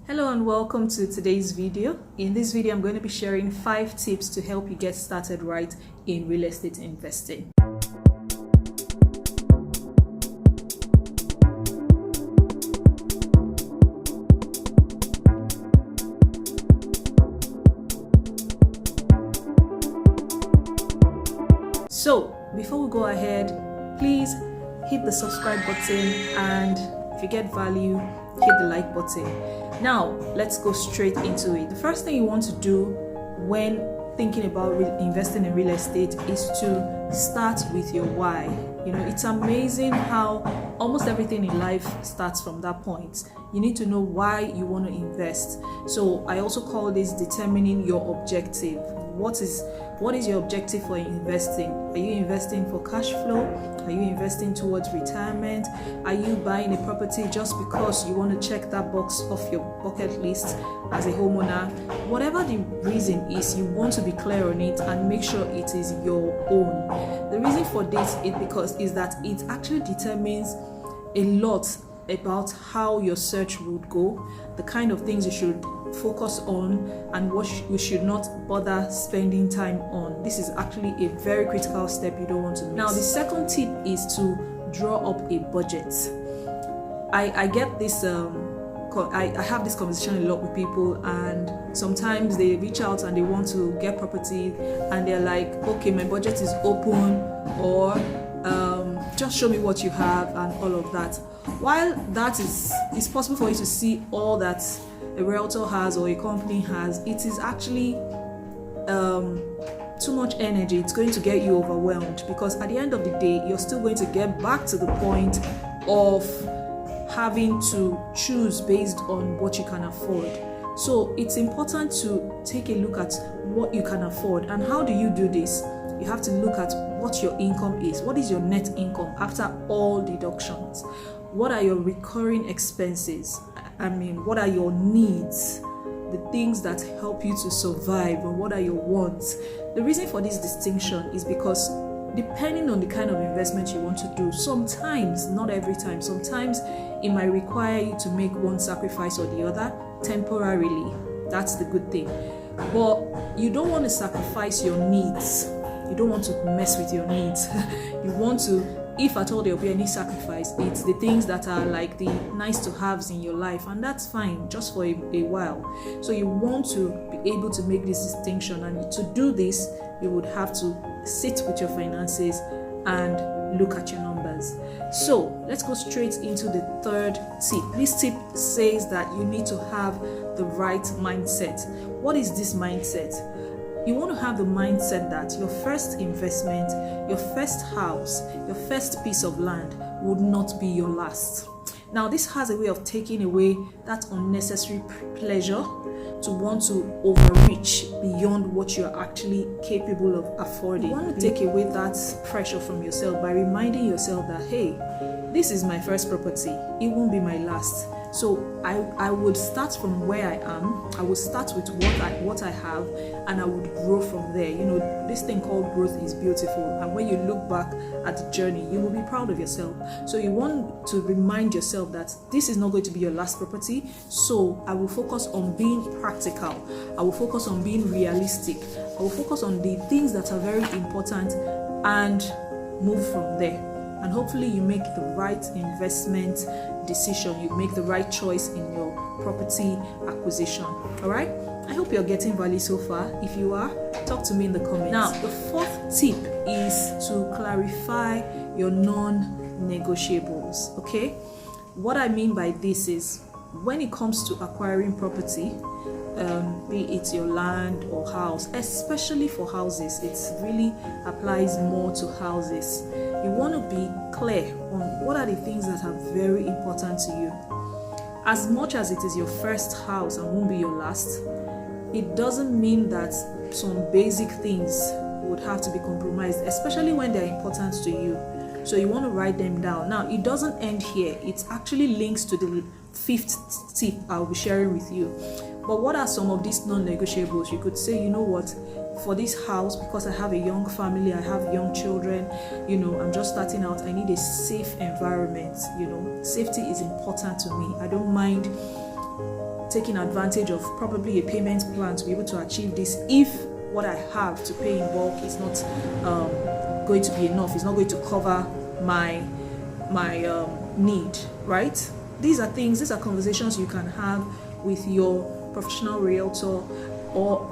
Hello and welcome to today's video. In this video, I'm going to be sharing 5 tips to help you get started right in real estate investing. So, before we go ahead, please hit the subscribe button, and if you get value, hit the like button. Now, let's go straight into it. The first thing you want to do when thinking about investing in real estate is to start with your why. You know, it's amazing how almost everything in life starts from that point. You need to know why you want to invest. So I also call this determining your objective. What is your objective for investing? Are you investing for cash flow? Are you investing towards retirement? Are you buying a property just because you want to check that box off your bucket list as a homeowner? Whatever the reason is, you want to be clear on it and make sure it is your own. The reason for this is that it actually determines a lot about how your search would go, the kind of things you should focus on, and what you should not bother spending time on. This is actually a very critical step you don't want to miss. Now, the second tip is to draw up a budget. I get this I have this conversation a lot with people, and sometimes they reach out and they want to get property and they're like, okay, my budget is open, or just show me what you have and all of that. While that is possible for you to see all that a realtor has or a company has, it is actually too much energy. It's going to get you overwhelmed, because at the end of the day, you're still going to get back to the point of having to choose based on what you can afford. So it's important to take a look at what you can afford. And how do you do this? You have to look at what your income is. What is your net income after all deductions? What are your recurring expenses? What are your needs? The things that help you to survive, and what are your wants? The reason for this distinction is because depending on the kind of investment you want to do, sometimes, not every time, sometimes it might require you to make one sacrifice or the other temporarily. That's the good thing. But you don't want to sacrifice your needs. You don't want to mess with your needs. You want to, if at all there will be any sacrifice, it's the things that are like the nice to haves in your life, and that's fine just for a while. So you want to be able to make this distinction, and to do this, you would have to sit with your finances and look at your numbers. So let's go straight into the third tip. This tip says that you need to have the right mindset. What is this mindset? You want to have the mindset that your first investment, your first house, your first piece of land would not be your last. Now, this has a way of taking away that unnecessary pleasure to want to overreach beyond what you're actually capable of affording. You want to take away that pressure from yourself by reminding yourself that, hey, this is my first property. It won't be my last. So I would start from where I am. I would start with what I have, and I would grow from there. You know, this thing called growth is beautiful, and when you look back at the journey, you will be proud of yourself. So you want to remind yourself that this is not going to be your last property. So I will focus on being practical. I will focus on being realistic. I will focus on the things that are very important and move from there. And hopefully you make the right investment decision. You make the right choice in your property acquisition. All right? I hope you're getting value so far. If you are, talk to me in the comments. Now, the fourth tip is to clarify your non-negotiables. Okay? What I mean by this is, when it comes to acquiring property, be it your land or house, especially for houses, it really applies more to houses. You want to be clear on what are the things that are very important to you. As much as it is your first house and won't be your last, it doesn't mean that some basic things would have to be compromised, especially when they're important to you. So you want to write them down. Now, it doesn't end here. It actually links to the fifth tip I'll be sharing with you. But what are some of these non-negotiables? You could say, you know what, for this house, because I have a young family, I have young children, you know, I'm just starting out, I need a safe environment. You know, safety is important to me. I don't mind taking advantage of probably a payment plan to be able to achieve this if what I have to pay in bulk is not going to be enough, it's not going to cover my need, right? These are conversations you can have with your professional realtor or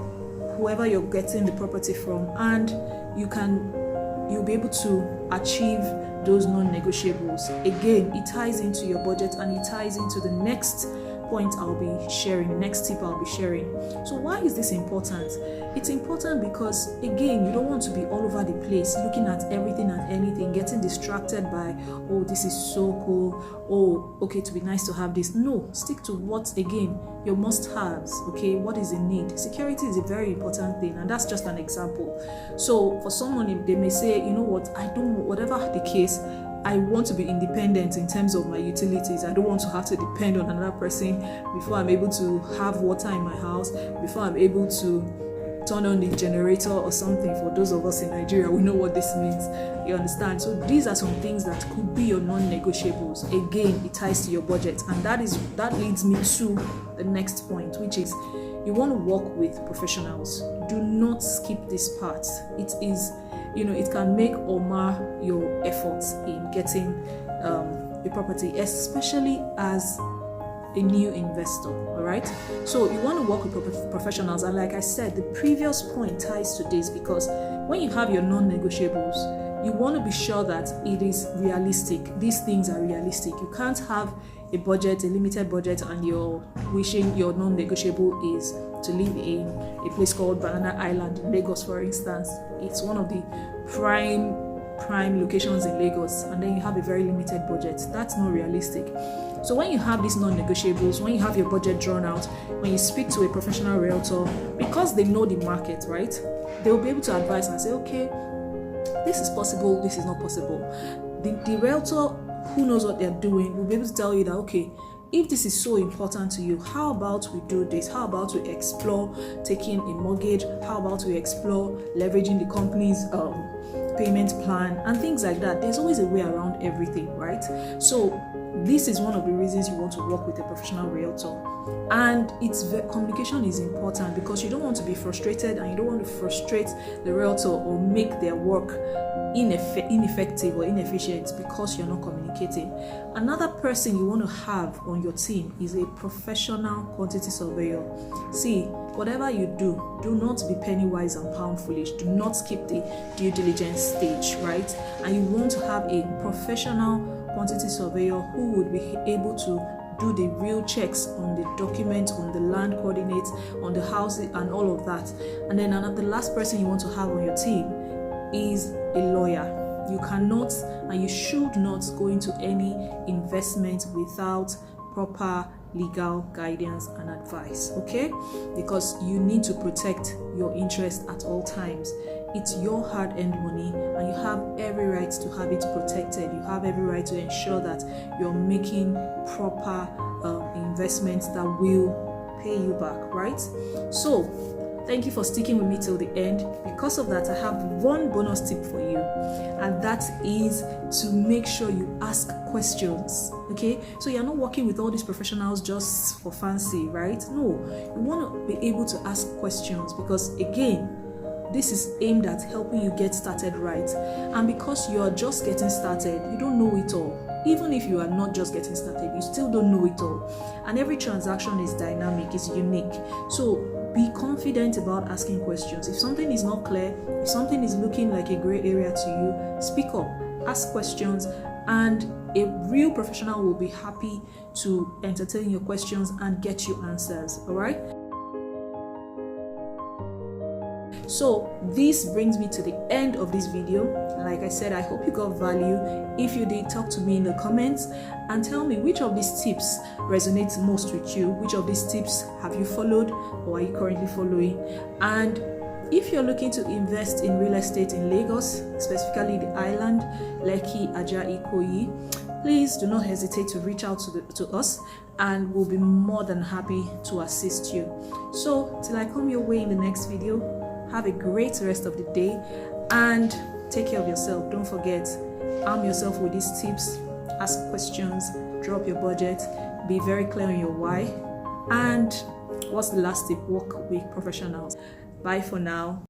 whoever you're getting the property from, and you'll be able to achieve those non-negotiables. Again, it ties into your budget and it ties into the next point I'll be sharing, next tip I'll be sharing. So why is this important? It's important because, again, you don't want to be all over the place looking at everything and anything, getting distracted by, oh, this is so cool, oh, okay, to be nice to have this. No, stick to what, again, your must-haves, okay? What is in need? Security is a very important thing, and that's just an example. So for someone, they may say, you know what, whatever the case, I want to be independent in terms of my utilities. I don't want to have to depend on another person before I'm able to have water in my house, before I'm able to turn on the generator or something. For those of us in Nigeria, we know what this means. You understand? So these are some things that could be your non-negotiables. Again, it ties to your budget, and that leads me to the next point, which is you want to work with professionals. Do not skip this part. It is, it can make or mar your efforts in getting a property, especially as a new investor. All right, so you want to work with professionals, and like I said, the previous point ties to this, because when you have your non-negotiables, you want to be sure that it is realistic. These things are realistic. You can't have a limited budget, and you're wishing your non-negotiable is to live in a place called Banana Island in Lagos, for instance. It's one of the prime locations in Lagos, and then you have a very limited budget. That's not realistic. So when you have these non-negotiables, when you have your budget drawn out, when you speak to a professional realtor, because they know the market, right, they'll be able to advise and say, okay, this is possible, this is not possible. The realtor who knows what they're doing will be able to tell you that, okay, if this is so important to you, how about we do this? How about we explore taking a mortgage? How about we explore leveraging the company's payment plan and things like that? There's always a way around everything, right? So this is one of the reasons you want to work with a professional realtor. And communication is important, because you don't want to be frustrated, and you don't want to frustrate the realtor or make their work ineffective or inefficient because you're not communicating. Another person you want to have on your team is a professional quantity surveyor. See, whatever you do, do not be penny wise and pound foolish. Do not skip the due diligence stage, right? And you want to have a professional quantity surveyor who would be able to do the real checks on the document, on the land coordinates, on the houses, and all of that. And then the last person you want to have on your team is a lawyer. You cannot and you should not go into any investment without proper legal guidance and advice, okay? Because you need to protect your interest at all times. It's your hard-earned money, and you have every right to have it protected. You have every right to ensure that you're making proper investments that will pay you back, right? So thank you for sticking with me till the end. Because of that, I have one bonus tip for you, and that is to make sure you ask questions, okay? So you're not working with all these professionals just for fancy, right? No, you want to be able to ask questions, because again, this is aimed at helping you get started right. And because you're just getting started, you don't know it all. Even if you are not just getting started, you still don't know it all. And every transaction is dynamic, is unique. So be confident about asking questions. If something is not clear, if something is looking like a gray area to you, speak up, ask questions, and a real professional will be happy to entertain your questions and get you answers, all right? So this brings me to the end of this video. Like I said, I hope you got value. If you did, talk to me in the comments and tell me which of these tips resonates most with you. Which of these tips have you followed or are you currently following? And if you're looking to invest in real estate in Lagos, specifically the island, Lekki, Ajah, Ikoyi, please do not hesitate to reach out to us, and we'll be more than happy to assist you. So till I come your way in the next video, have a great rest of the day and take care of yourself. Don't forget, arm yourself with these tips, ask questions, drop your budget, be very clear on your why, And what's the last tip? Work with professionals. Bye for now.